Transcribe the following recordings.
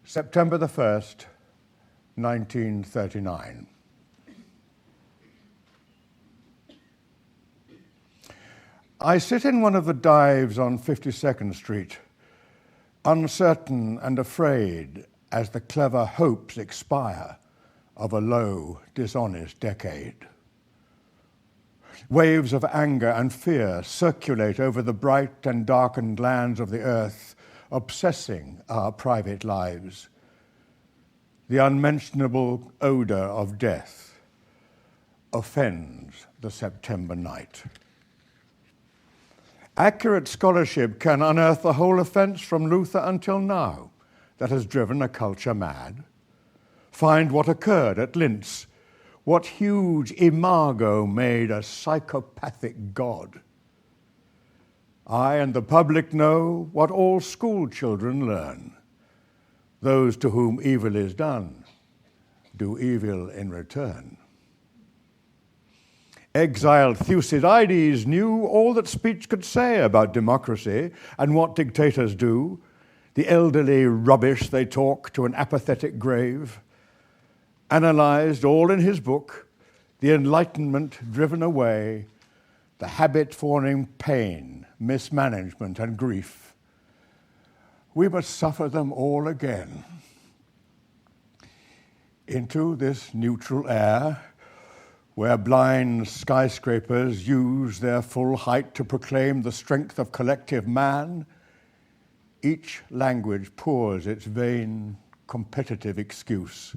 September the 1st, 1939. I sit in one of the dives on 52nd Street, uncertain and afraid as the clever hopes expire of a low, dishonest decade. Waves of anger and fear circulate over the bright and darkened lands of the earth, obsessing our private lives. The unmentionable odour of death offends the September night. Accurate scholarship can unearth the whole offence from Luther until now that has driven a culture mad. Find what occurred at Linz, what huge imago made a psychopathic god. I and the public know what all schoolchildren learn. Those to whom evil is done do evil in return. Exiled Thucydides knew all that speech could say about democracy and what dictators do, the elderly rubbish they talk to an apathetic grave. Analysed all in his book, the enlightenment driven away, the habit-forming pain, mismanagement and grief. We must suffer them all again. Into this neutral air, where blind skyscrapers use their full height to proclaim the strength of collective man, each language pours its vain, competitive excuse.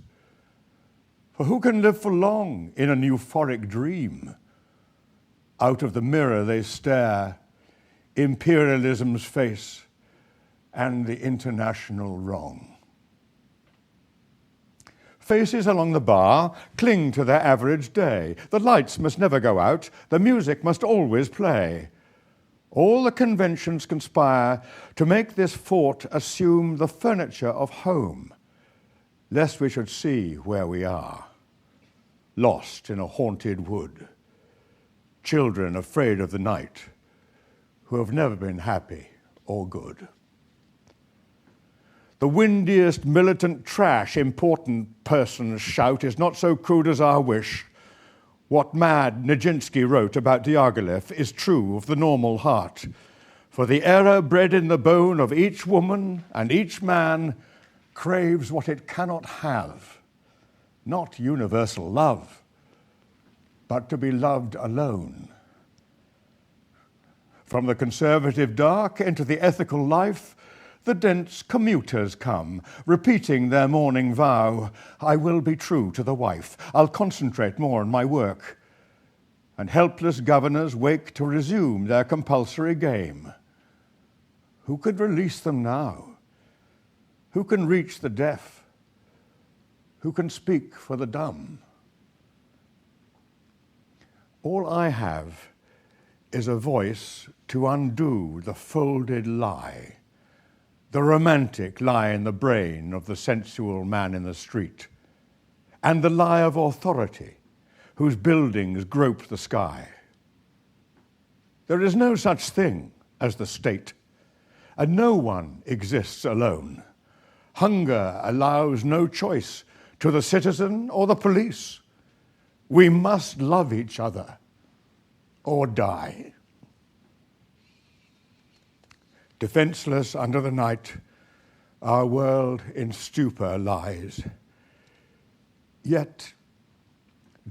For who can live for long in an euphoric dream? Out of the mirror they stare, imperialism's face and the international wrong. Faces along the bar cling to their average day. The lights must never go out. The music must always play. All the conventions conspire to make this fort assume the furniture of home, lest we should see where we are, lost in a haunted wood, children afraid of the night, who have never been happy or good. The windiest militant trash important persons shout is not so crude as our wish. What mad Nijinsky wrote about Diaghilev is true of the normal heart. For the error bred in the bone of each woman and each man craves what it cannot have, not universal love, but to be loved alone. From the conservative dark into the ethical life, the dense commuters come, repeating their morning vow, I will be true to the wife, I'll concentrate more on my work. And helpless governors wake to resume their compulsory game. Who could release them now? Who can reach the deaf? Who can speak for the dumb? All I have is a voice to undo the folded lie, the romantic lie in the brain of the sensual man in the street, and the lie of authority, whose buildings grope the sky. There is no such thing as the state, and no one exists alone. Hunger allows no choice to the citizen or the police. We must love each other or die. Defenseless under the night, our world in stupor lies. Yet,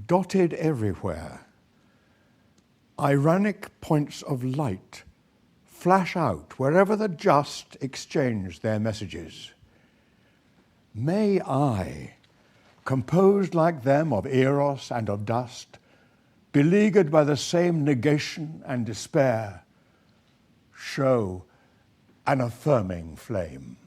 dotted everywhere, ironic points of light flash out wherever the just exchange their messages. May I, composed like them of eros and of dust, beleaguered by the same negation and despair, show an affirming flame.